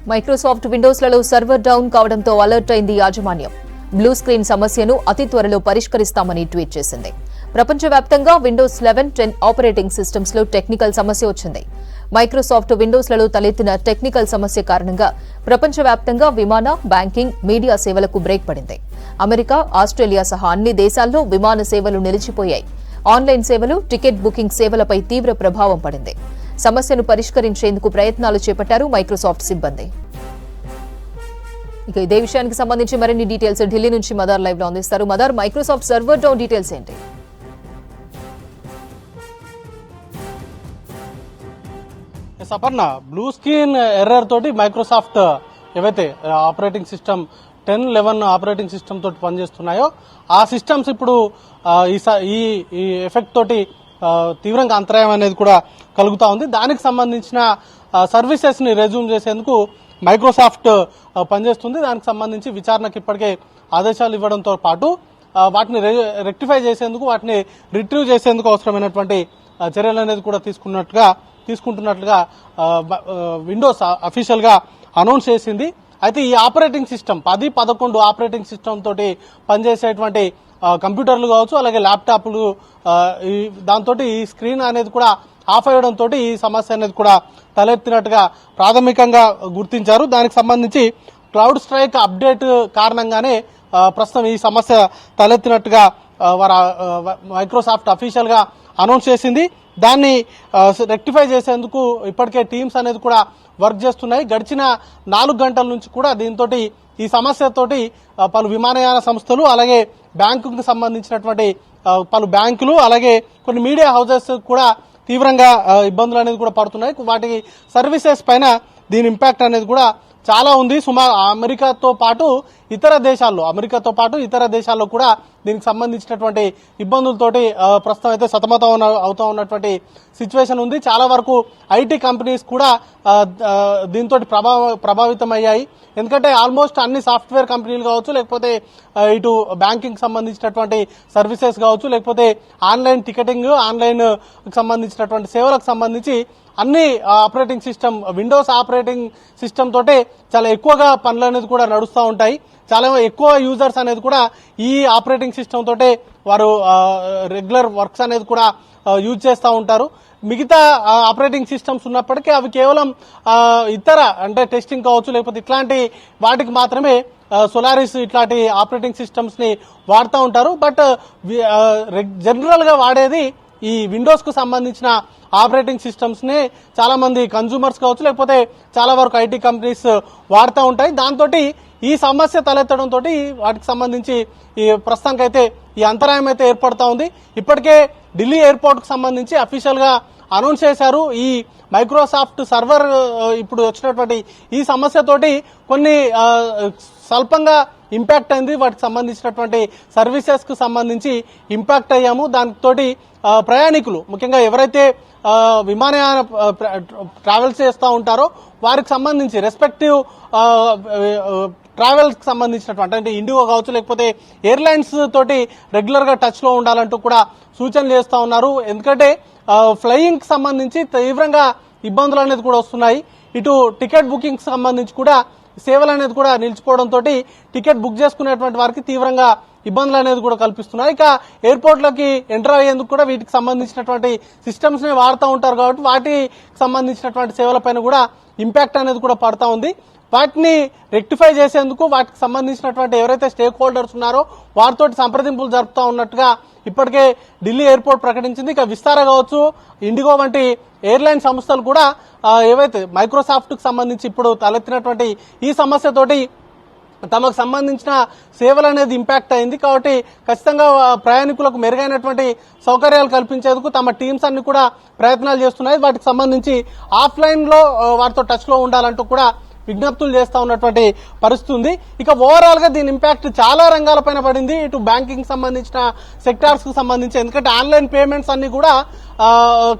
Microsoft విండోస్లలో server down కావడంతో alert అయింది యాజమాన్యం. బ్లూ స్క్రీన్ సమస్యను అతి త్వరలో పరిష్కరిస్తామని ట్వీట్ చేసింది. ప్రపంచవ్యాప్తంగా విండోస్ 11, 10 ఆపరేటింగ్ సిస్టమ్స్ లో టెక్నికల్ సమస్య వచ్చింది. మైక్రోసాఫ్ట్ విండోస్లలో తలెత్తిన టెక్నికల్ సమస్య కారణంగా ప్రపంచవ్యాప్తంగా విమాన, బ్యాంకింగ్, మీడియా సేవలకు బ్రేక్ పడింది. అమెరికా, ఆస్ట్రేలియా సహా అన్ని దేశాల్లో విమాన సేవలు నిలిచిపోయాయి. ఆన్లైన్ సేవలు, టికెట్ బుకింగ్ సేవలపై తీవ్ర ప్రభావం పడింది. సమస్యను పరిష్కరించేందుకు ప్రయత్నాలు చేపట్టారు మైక్రోసాఫ్ట్ సిబ్బంది. ఇక ఇదే విషయానికి సంబంధించి మరిన్ని డీటెయిల్స్ ఢిల్లీ నుంచి మదార్ లైవ్ లో అందిస్తారు. Madar, Microsoft server down details ఏంటి? సపర్ణ, బ్లూ స్క్రీన్ ఎర్రర్ తోటి మైక్రోసాఫ్ట్ ఏవైతే ఆపరేటింగ్ సిస్టమ్ 10, 11 ఆపరేటింగ్ సిస్టమ్ తోటి పనిచేస్తున్నాయో ఆ సిస్టమ్స్ ఇప్పుడు ఈ ఎఫెక్ట్ తోటి తీవ్రంగా అంతరాయం అనేది కూడా కలుగుతా ఉంది. దానికి సంబంధించిన సర్వీసెస్ ని రెజ్యూమ్ చేసేందుకు మైక్రోసాఫ్ట్ పనిచేస్తుంది. దానికి సంబంధించి విచారణకు ఇప్పటికే ఆదేశాలు ఇవ్వడంతో పాటు వాటిని రెక్టిఫై చేసేందుకు, వాటిని రిట్రీవ్ చేసేందుకు అవసరమైనటువంటి చర్యలు అనేది కూడా తీసుకుంటున్నట్లుగా విండోస్ అఫీషియల్ గా అనౌన్స్ చేసింది. అయితే ఈ ఆపరేటింగ్ సిస్టమ్ 10, 11 ఆపరేటింగ్ సిస్టమ్ తోటి పనిచేసేటువంటి కంప్యూటర్లు కావచ్చు, అలాగే ల్యాప్టాప్లు, దాంతో ఈ స్క్రీన్ అనేది కూడా ఆఫ్ అయ్యడంతో ఈ సమస్య అనేది కూడా తలెత్తినట్టుగా ప్రాథమికంగా గుర్తించారు. దానికి సంబంధించి క్లౌడ్ స్ట్రైక్ అప్డేట్ కారణంగానే ప్రస్తుతం ఈ సమస్య తలెత్తినట్టుగా మైక్రోసాఫ్ట్ అఫీషియల్ గా అనౌన్స్ చేసింది. దాన్ని రెక్టిఫై చేసేందుకు ఇప్పటికే టీమ్స్ అనేది కూడా వర్క్ చేస్తున్నాయి. గడిచిన 4 గంటల నుంచి కూడా దీంతో ఈ సమస్యతోటి పలు విమానయాన సంస్థలు, అలాగే బ్యాంకుకు సంబంధించినటువంటి పలు బ్యాంకులు, అలాగే కొన్ని మీడియా హౌసెస్ కూడా తీవ్రంగా ఇబ్బందులు అనేది కూడా పడుతున్నాయి. వాటి సర్వీసెస్ పైన దీని ఇంపాక్ట్ అనేది కూడా చాలా ఉంది. అమెరికాతో పాటు ఇతర దేశాల్లో కూడా దీనికి సంబంధించినటువంటి ఇబ్బందులతోటి ప్రస్తుతం అయితే సతమతం అవుతా ఉన్నటువంటి సిచ్యువేషన్ ఉంది. చాలా వరకు ఐటీ కంపెనీస్ కూడా దీంతో ప్రభావితం అయ్యాయి. ఎందుకంటే ఆల్మోస్ట్ అన్ని సాఫ్ట్వేర్ కంపెనీలు కావచ్చు, లేకపోతే ఇటు బ్యాంకింగ్ సంబంధించినటువంటి సర్వీసెస్ కావచ్చు, లేకపోతే ఆన్లైన్ టికెటింగ్, ఆన్లైన్ సంబంధించినటువంటి సేవలకు సంబంధించి అన్ని operating system, Windows operating system తోటే చాలా ఎక్కువగా పనులు అనేది కూడా నడుస్తూ ఉంటాయి. చాలా ఎక్కువ యూజర్స్ అనేది కూడా ఈ ఆపరేటింగ్ సిస్టమ్ తోటే వారు రెగ్యులర్ వర్క్స్ అనేది కూడా యూజ్ చేస్తూ ఉంటారు. మిగతా ఆపరేటింగ్ సిస్టమ్స్ ఉన్నప్పటికీ అవి కేవలం ఇతర అంటే టెస్టింగ్ కావచ్చు, లేకపోతే ఇట్లాంటి వాటికి మాత్రమే సోలారిస్ ఇట్లాంటి ఆపరేటింగ్ సిస్టమ్స్ ని వాడుతూ ఉంటారు. బట్ జనరల్ గా వాడేది ఈ విండోస్ కు సంబంధించిన ఆపరేటింగ్ సిస్టమ్స్ ని చాలా మంది కన్స్యూమర్స్ కావచ్చు, లేకపోతే చాలా వరకు ఐటీ కంపెనీస్ వాడుతూ ఉంటాయి. దాంతో ఈ సమస్య తలెత్తడంతో వాటికి సంబంధించి ఈ ప్రస్తుతానికైతే ఈ అంతరాయం అయితే ఏర్పడతా ఉంది. ఇప్పటికే ఢిల్లీ ఎయిర్పోర్ట్ కు సంబంధించి అఫీషియల్ గా అనౌన్స్ చేశారు. ఈ మైక్రోసాఫ్ట్ సర్వర్ ఇప్పుడు వచ్చినటువంటి ఈ సమస్యతోటి కొన్ని స్వల్పంగా ఇంపాక్ట్ అయింది. వాటికి సంబంధించినటువంటి సర్వీసెస్ కు సంబంధించి ఇంపాక్ట్ అయ్యాము. దానితోటి ప్రయాణికులు, ముఖ్యంగా ఎవరైతే విమానయాన ట్రావెల్స్ చేస్తూ ఉంటారో వారికి సంబంధించి రెస్పెక్టివ్ ట్రావెల్స్ కి సంబంధించినటువంటి అంటే ఇండిగో కావచ్చు, లేకపోతే ఎయిర్లైన్స్ తోటి రెగ్యులర్ గా టచ్ లో ఉండాలంటూ కూడా సూచనలు చేస్తా ఉన్నారు. ఎందుకంటే ఫ్లయింగ్ కి సంబంధించి తీవ్రంగా ఇబ్బందులు అనేది కూడా వస్తున్నాయి. ఇటు టికెట్ బుకింగ్ సంబంధించి కూడా సేవలు అనేది కూడా నిలిచిపోవడంతో టికెట్ బుక్ చేసుకునేటువంటి వారికి తీవ్రంగా ఇబ్బందులు అనేది కూడా కల్పిస్తున్నాయి. ఇక ఎయిర్పోర్ట్ లోకి ఎంటర్ అయ్యేందుకు కూడా వీటికి సంబంధించినటువంటి సిస్టమ్స్ ని వాడుతూ ఉంటారు కాబట్టి వాటికి సంబంధించినటువంటి సేవలపైన కూడా ఇంపాక్ట్ అనేది కూడా పడతా ఉంది. వాటిని రెక్టిఫై చేసేందుకు వాటికి సంబంధించినటువంటి ఎవరైతే స్టేక్ హోల్డర్స్ ఉన్నారో వారితో సంప్రదింపులు జరుపుతా ఉన్నట్టుగా ఇప్పటికే ఢిల్లీ ఎయిర్పోర్ట్ ప్రకటించింది. ఇక విస్తారా కావచ్చు, ఇండిగో వంటి ఎయిర్లైన్ సంస్థలు కూడా ఏవైతే మైక్రోసాఫ్ట్ కు సంబంధించి ఇప్పుడు తలెత్తినటువంటి ఈ సమస్యతోటి తమకు సంబంధించిన సేవలు అనేది ఇంపాక్ట్ అయింది. కాబట్టి ఖచ్చితంగా ప్రయాణికులకు మెరుగైనటువంటి సౌకర్యాలు కల్పించేందుకు తమ టీమ్స్ అన్ని కూడా ప్రయత్నాలు చేస్తున్నాయి. వాటికి సంబంధించి ఆఫ్లైన్ లో వాటితో టచ్ లో ఉండాలంటూ కూడా విజ్ఞప్తులు చేస్తా ఉన్నటువంటి పరిస్థితి ఉంది. ఇక ఓవరాల్ గా దీని ఇంపాక్ట్ చాలా రంగాలపైన పడింది. ఇటు బ్యాంకింగ్ సంబంధించిన సెక్టార్స్ కు సంబంధించి, ఎందుకంటే ఆన్లైన్ పేమెంట్స్ అన్ని కూడా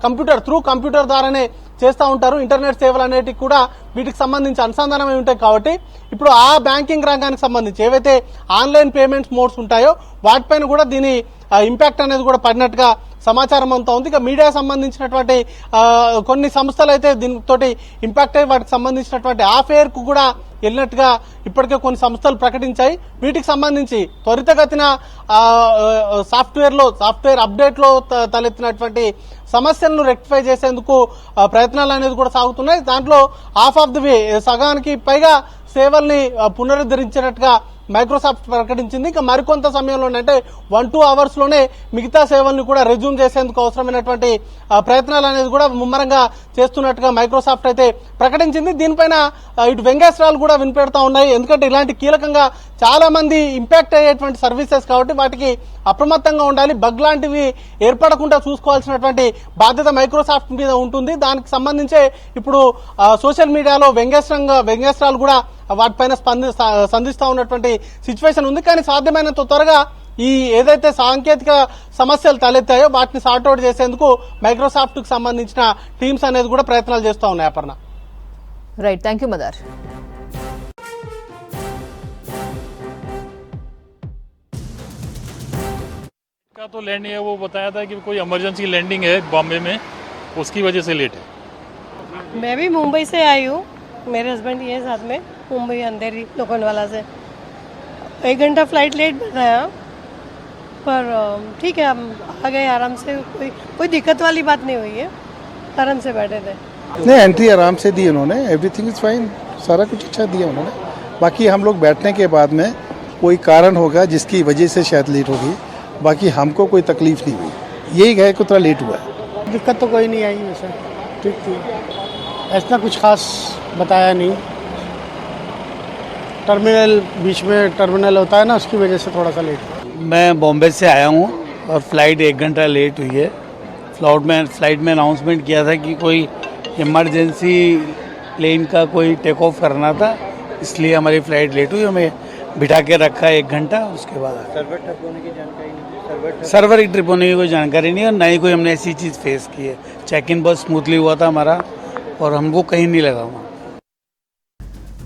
కంప్యూటర్ ద్వారానే చేస్తూ ఉంటారు. ఇంటర్నెట్ సేవలు అనేటివి కూడా వీటికి సంబంధించి అనుసంధానమై ఉంటాయి. కాబట్టి ఇప్పుడు ఆ బ్యాంకింగ్ రంగానికి సంబంధించి ఏవైతే ఆన్లైన్ పేమెంట్స్ మోడ్స్ ఉంటాయో వాటిపైన కూడా దీని ఇంపాక్ట్ అనేది కూడా పడినట్టుగా సమాచారం అంతా ఉంది. ఇక మీడియా సంబంధించినటువంటి కొన్ని సంస్థలు అయితే దీనితోటి ఇంపాక్ట్ అయ్యి వాటికి సంబంధించినటువంటి ఆఫేర్ కు కూడా వెళ్ళినట్టుగా ఇప్పటికే కొన్ని సంస్థలు ప్రకటించాయి. వీటికి సంబంధించి త్వరితగతిన సాఫ్ట్వేర్ అప్డేట్ లో తలెత్తినటువంటి సమస్యలను రెక్టిఫై చేసేందుకు ప్రయత్నాలు అనేది కూడా సాగుతున్నాయి. దాంట్లో హాఫ్ ఆఫ్ ది వే సగానికి పైగా సేవల్ని పునరుద్ధరించినట్టుగా మైక్రోసాఫ్ట్ ప్రకటించింది. ఇక మరికొంత సమయంలోనే అంటే 1-2 అవర్స్ లోనే మిగతా సేవల్ని కూడా రెజ్యూమ్ చేసేందుకు అవసరమైనటువంటి ప్రయత్నాలు అనేది కూడా ముమ్మరంగా చేస్తున్నట్టుగా మైక్రోసాఫ్ట్ అయితే ప్రకటించింది. దీనిపైన ఇటు వ్యంగ్యాస్త్రాలు కూడా వినిపెడతా ఉన్నాయి. ఎందుకంటే ఇలాంటి కీలకంగా చాలా మంది ఇంపాక్ట్ అయ్యేటువంటి సర్వీసెస్ కాబట్టి వాటికి అప్రమత్తంగా ఉండాలి. బగ్ లాంటివి ఏర్పడకుండా చూసుకోవాల్సినటువంటి బాధ్యత మైక్రోసాఫ్ట్ మీద ఉంటుంది. దానికి సంబంధించే ఇప్పుడు సోషల్ మీడియాలో వ్యంగ్యాస్త్రాలు కూడా వాటిపైన సంధిస్తా ఉన్నటువంటి సిచ్యువేషన్ ఉంది. కానీ సాధ్యమైనంత త్వరగా ఈ ఏదైతే సాంకేతిక సమస్యలు తలెత్తాయో వాటిని సార్ట్అవుట్ చేసేందుకు మైక్రోసాఫ్ట్ కు సంబంధించిన టీమ్స్ అనేది కూడా ప్రయత్నాలు చేస్తూ ఉన్నాయి. Aparna, right, thank you mother. का तो लैंडिंग है, वो बताया था कि कोई इमरजेंसी लैंडिंग है बॉम्बे में, उसकी वजह से लेट है. मैं भी मुंबई से आई हूँ, मेरे हस्बैंड ये साथ में, मुंबई अंधेरी लोखंडवाला से 1 घंटा फ्लाइट लेट बताया, पर ठीक है हम आ गए आराम से, कोई दिक्कत वाली बात नहीं हुई है, आराम से बैठे थे. नहीं, एंट्री आराम से दी उन्होंने, एवरीथिंग इज फाइन, सारा कुछ अच्छा दिया उन्होंने. बाकी हम लोग बैठने के बाद में कोई कारण होगा जिसकी वजह से शायद लेट होगी, बाकी हमको कोई तकलीफ नहीं हुई. यही है कि थोड़ा लेट हुआ है. दिक्कत तो कोई नहीं आई वैसे, ठीक थी, ऐसा कुछ खास बताया नहीं. टर्मिनल बीच में टर्मिनल होता है ना, उसकी वजह से थोड़ा सा लेट. मैं बॉम्बे से आया हूँ और फ्लाइट 1 घंटा लेट हुई है. फ्लाइट में अनाउंसमेंट किया था कि कोई इमरजेंसी प्लेन का कोई टेक ऑफ करना था, इसलिए हमारी फ्लाइट लेट हुई. हमें बिठा के रखा 1 घंटा, उसके बाद सर्वर ट्रिप होने की जानकारी नहीं, सर्वर ट्रिप होने की कोई जानकारी नहीं, और ना ही कोई हमने ऐसी चीज़ फेस की है. चेक इन बहुत स्मूथली हुआ था हमारा, और हमको कहीं नहीं लगा वहाँ.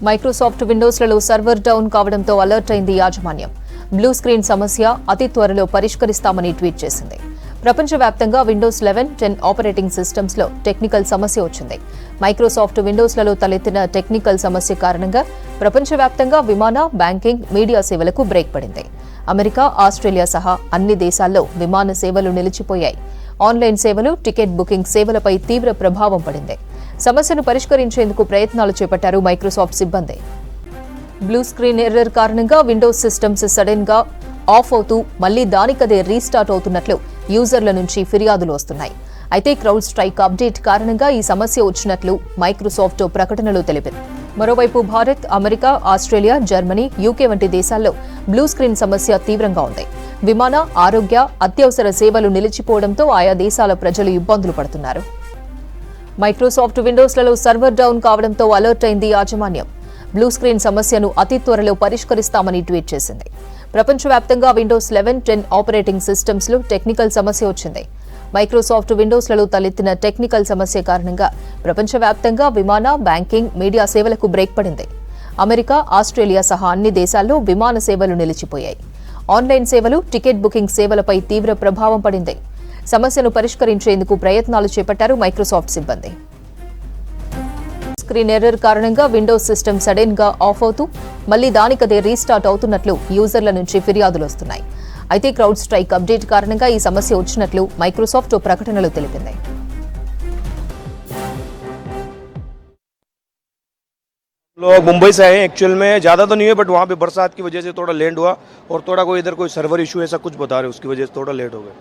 మైక్రోసాఫ్ట్ విండోస్లలో సర్వర్ డౌన్ కావడంతో అలర్ట్ అయింది యాజమాన్యం. బ్లూ స్క్రీన్ సమస్య అతి త్వరలో పరిష్కరిస్తామని ట్వీట్ చేసింది. ప్రపంచవ్యాప్తంగా విండోస్ 11, 10 ఆపరేటింగ్ సిస్టమ్స్ లో టెక్నికల్ సమస్య వచ్చింది. మైక్రోసాఫ్ట్ విండోస్లలో తలెత్తిన టెక్నికల్ సమస్య కారణంగా ప్రపంచవ్యాప్తంగా విమాన, బ్యాంకింగ్, మీడియా సేవలకు బ్రేక్ పడింది. అమెరికా, ఆస్ట్రేలియా సహా అన్ని దేశాల్లో విమాన సేవలు నిలిచిపోయాయి. ఆన్లైన్ సేవలు, టికెట్ బుకింగ్ సేవలపై తీవ్ర ప్రభావం పడింది. సమస్యను పరిష్కరించేందుకు ప్రయత్నాలు చేపట్టారు మైక్రోసాఫ్ట్ సిబ్బంది. బ్లూ స్క్రీన్ ఎర్రర్ కారణంగా విండోస్ సిస్టమ్స్ సడన్ గా ఆఫ్ అవుతూ మళ్లీ దానికదే రీస్టార్ట్ అవుతున్నట్లు యూజర్ల నుంచి ఫిర్యాదులు వస్తున్నాయి. అయితే క్రౌడ్ స్ట్రైక్ అప్డేట్ కారణంగా ఈ సమస్య వచ్చినట్లు మైక్రోసాఫ్ట్ ప్రకటనలో తెలిపింది. మరోవైపు Bharat, America, Australia, Germany, UK వంటి దేశాల్లో బ్లూ స్క్రీన్ సమస్య తీవ్రంగా ఉంది. విమాన, ఆరోగ్య, అత్యవసర సేవలు నిలిచిపోవడంతో ఆయా దేశాల ప్రజలు ఇబ్బందులు పడుతున్నారు. మైక్రోసాఫ్ట్ విండోస్లలో సర్వర్ డౌన్ కావడంతో అలర్ట్ అయింది యాజమాన్యం. బ్లూ స్క్రీన్ సమస్యను అతి త్వరలో పరిష్కరిస్తామని ట్వీట్ చేసింది. ప్రపంచవ్యాప్తంగా విండోస్ 11, 10 ఆపరేటింగ్ సిస్టమ్స్ లో టెక్నికల్ సమస్య వచ్చింది. మైక్రోసాఫ్ట్ విండోస్లలో తలెత్తిన టెక్నికల్ సమస్య కారణంగా ప్రపంచవ్యాప్తంగా విమాన, బ్యాంకింగ్, మీడియా సేవలకు బ్రేక్ పడింది. అమెరికా, ఆస్ట్రేలియా సహా అన్ని దేశాల్లో విమాన సేవలు నిలిచిపోయాయి. ఆన్లైన్ సేవలు, టికెట్ బుకింగ్ సేవలపై తీవ్ర ప్రభావం పడింది. సమస్యను పరిష్కరించేందుకు ప్రయత్నాలు చేపట్టారు మైక్రోసాఫ్ట్ సిబ్బంది. స్క్రీన్ ఎర్రర్ కారణంగా విండోస్ సిస్టమ్ సడన్ గా ఆఫ్ అవుతూ మళ్లీ దానికదే రీస్టార్ట్ అవుతున్నట్లు యూజర్ల నుంచి ఫిర్యాదులు వస్తున్నాయి. అయితే క్రౌడ్ స్ట్రైక్ అప్డేట్ కారణంగా ఈ సమస్య వచ్చినట్లు మైక్రోసాఫ్ట్ ప్రకటనలో తెలిపింది. लोग मुंबई से आए, एक्चुअल में ज़्यादा तो नहीं है, बट वहाँ पे बरसात की वजह से थोड़ा लेट हुआ, और थोड़ा कोई इधर कोई सर्वर इशू ऐसा कुछ बता रहे, उसकी वजह से थोड़ा लेट हो गया.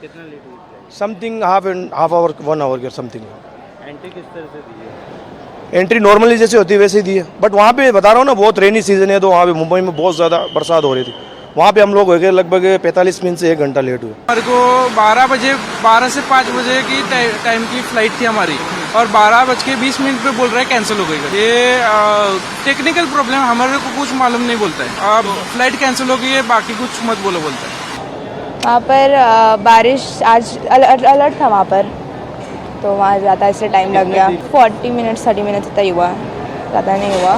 कितना लेट हुई? समथिंग हाफ आवर 1 आवर के समथिंग. एंट्री किस तरह से दी है? एंट्री नॉर्मली जैसे होती है वैसे ही दी है, बट वहाँ पे बता रहा हूँ ना, बहुत रेनी सीजन है, तो वहाँ पे मुंबई में बहुत ज़्यादा बरसात हो रही थी. वहाँ पे हम लोग हो गए लगभग 45 मिनट से 1 घंटा लेट हुए. हमारे को 12 से 5 बजे की टाइम की फ्लाइट थी हमारी, और 12:20 पे बोल रहा है कैंसिल हो गई. ये टेक्निकल प्रॉब्लम, हमारे को कुछ मालूम नहीं बोलता है. अब फ्लाइट कैंसिल हो गई है, बाकी कुछ मत बोलता है. वहाँ पर बारिश आज अलर्ट था वहाँ पर, तो वहाँ ज़्यादा इससे टाइम लग गया. 40 मिनट 30 मिनट तक ही हुआ, ज़्यादा नहीं हुआ.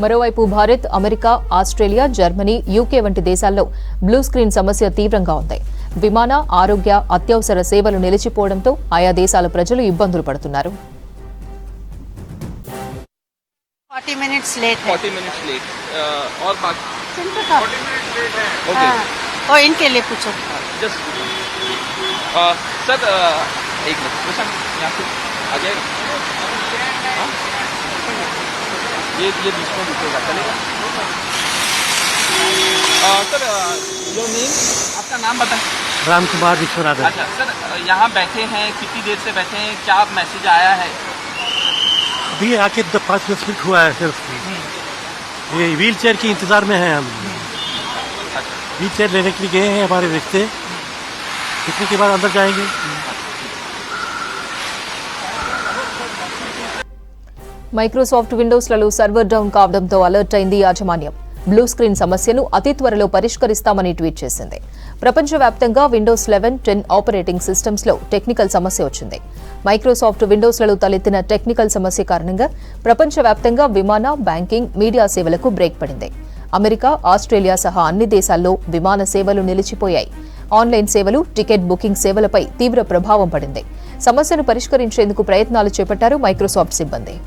మరోవైపు Bharat, America, Australia, Germany, UK వంటి దేశాల్లో బ్లూ స్క్రీన్ సమస్య తీవ్రంగా ఉంది. విమాన, ఆరోగ్య, అత్యవసర సేవలు నిలిచిపోవడంతో ఆయా దేశాల ప్రజలు ఇబ్బందులు పడుతున్నారు. 40 minutes late है. 40 minutes late. और बाकी चिंता का 40 minutes late है. Okay. और इनके लिए पूछो. Just सर एक मिनट प्रशांत यहाँ से आ जाएगा. हाँ? ये बीच में रुकेगा, चलेगा. सर योर नेम, आपका नाम बताएं. राम कुमार विश्वनाथन. अच्छा सर, यहाँ बैठे हैं, कितनी देर से बैठे हैं, क्या मैसेज आया है? अभी आके 5-10 मिनट हुआ है सिर्फ. ये व्हील चेयर के इंतजार में हैं हम. व्हील चेयर लेने के लिए गए हैं हमारे रिश्ते. कितने के बाद अंदर जाएंगे. మైక్రోసాఫ్ట్ విండోస్లలో సర్వర్ డౌన్ కావడంతో అలర్ట్ అయింది యాజమాన్యం. బ్లూ స్క్రీన్ సమస్యను అతి త్వరలో పరిష్కరిస్తామని ట్వీట్ చేసింది. ప్రపంచవ్యాప్తంగా విండోస్ 11, 10 ఆపరేటింగ్ సిస్టమ్స్లో టెక్నికల్ సమస్య వచ్చింది. మైక్రోసాఫ్ట్ విండోస్లలో తలెత్తిన టెక్నికల్ సమస్య కారణంగా ప్రపంచవ్యాప్తంగా విమాన, బ్యాంకింగ్, మీడియా సేవలకు బ్రేక్ పడింది. అమెరికా, ఆస్ట్రేలియా సహా అన్ని దేశాల్లో విమాన సేవలు నిలిచిపోయాయి. ఆన్లైన్ సేవలు, టికెట్ బుకింగ్ సేవలపై తీవ్ర ప్రభావం పడింది. సమస్యను పరిష్కరించేందుకు ప్రయత్నాలు చేపట్టారు మైక్రోసాఫ్ట్ సిబ్బంది.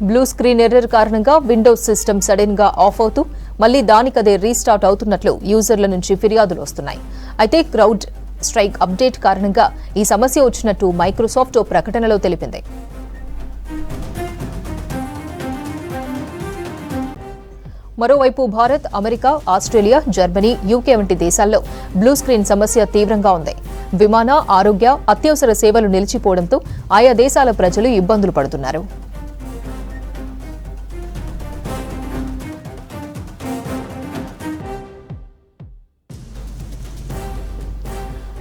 బ్లూ స్క్రీన్ ఎర్రర్ కారణంగా విండోస్ సిస్టమ్ సడన్ గా ఆఫ్ అవుతూ మళ్లీ దానికదే రీస్టార్ట్ అవుతున్నట్లు యూజర్ల నుంచి ఫిర్యాదులు వస్తున్నాయి. అయితే క్రౌడ్ స్ట్రైక్ అప్డేట్ కారణంగా ఈ సమస్య వచ్చినట్టు మైక్రోసాఫ్ట్ ఓ ప్రకటనలో తెలిపింది. మరోవైపు Bharat, America, Australia, Germany, UK వంటి దేశాల్లో బ్లూ స్క్రీన్ సమస్య తీవ్రంగా ఉంది. విమాన, ఆరోగ్య, అత్యవసర సేవలు నిలిచిపోవడంతో ఆయా దేశాల ప్రజలు ఇబ్బందులు పడుతున్నారు.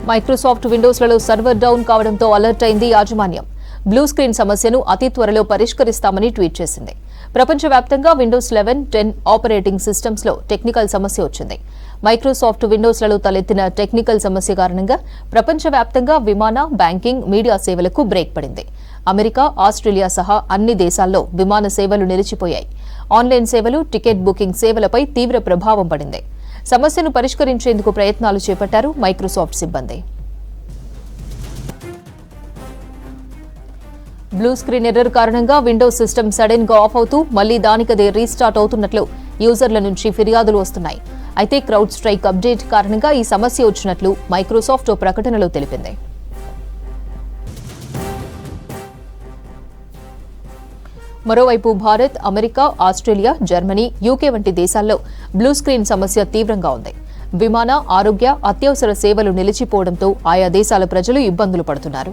మైక్రోసాఫ్ట్ విండోస్లలో సర్వర్ డౌన్ కావడంతో అలర్ట్ అయింది యాజమాన్యం. బ్లూ స్క్రీన్ సమస్యను అతి త్వరలో పరిష్కరిస్తామని ట్వీట్ చేసింది. ప్రపంచవ్యాప్తంగా విండోస్ 11, 10 ఆపరేటింగ్ సిస్టమ్స్లో టెక్నికల్ సమస్య వచ్చింది. మైక్రోసాఫ్ట్ విండోస్లలో తలెత్తిన టెక్నికల్ సమస్య కారణంగా ప్రపంచవ్యాప్తంగా విమాన, బ్యాంకింగ్, మీడియా సేవలకు బ్రేక్ పడింది. అమెరికా, ఆస్ట్రేలియా సహా అన్ని దేశాల్లో విమాన సేవలు నిలిచిపోయాయి. ఆన్లైన్ సేవలు, టికెట్ బుకింగ్ సేవలపై తీవ్ర ప్రభావం పడింది. సమస్యను పరిష్కరించేందుకు ప్రయత్నాలు చేపట్టారు మైక్రోసాఫ్ట్ సిబ్బంది. బ్లూ స్క్రీన్ ఎర్రర్ కారణంగా విండోస్ సిస్టమ్ సడన్ గా ఆఫ్ అవుతూ మళ్లీ దానికదే రీస్టార్ట్ అవుతున్నట్లు యూజర్ల నుంచి ఫిర్యాదులు వస్తున్నాయి. అయితే క్రౌడ్ స్ట్రైక్ అప్డేట్ కారణంగా ఈ సమస్య వచ్చినట్లు మైక్రోసాఫ్ట్ ఓ ప్రకటనలో తెలిపింది. మరోవైపు Bharat, America, Australia, Germany, UK వంటి దేశాల్లో బ్లూ స్క్రీన్ సమస్య తీవ్రంగా ఉంది. విమాన, ఆరోగ్య, అత్యవసర సేవలు నిలిచిపోవడంతో ఆయా దేశాల ప్రజలు ఇబ్బందులు పడుతున్నారు.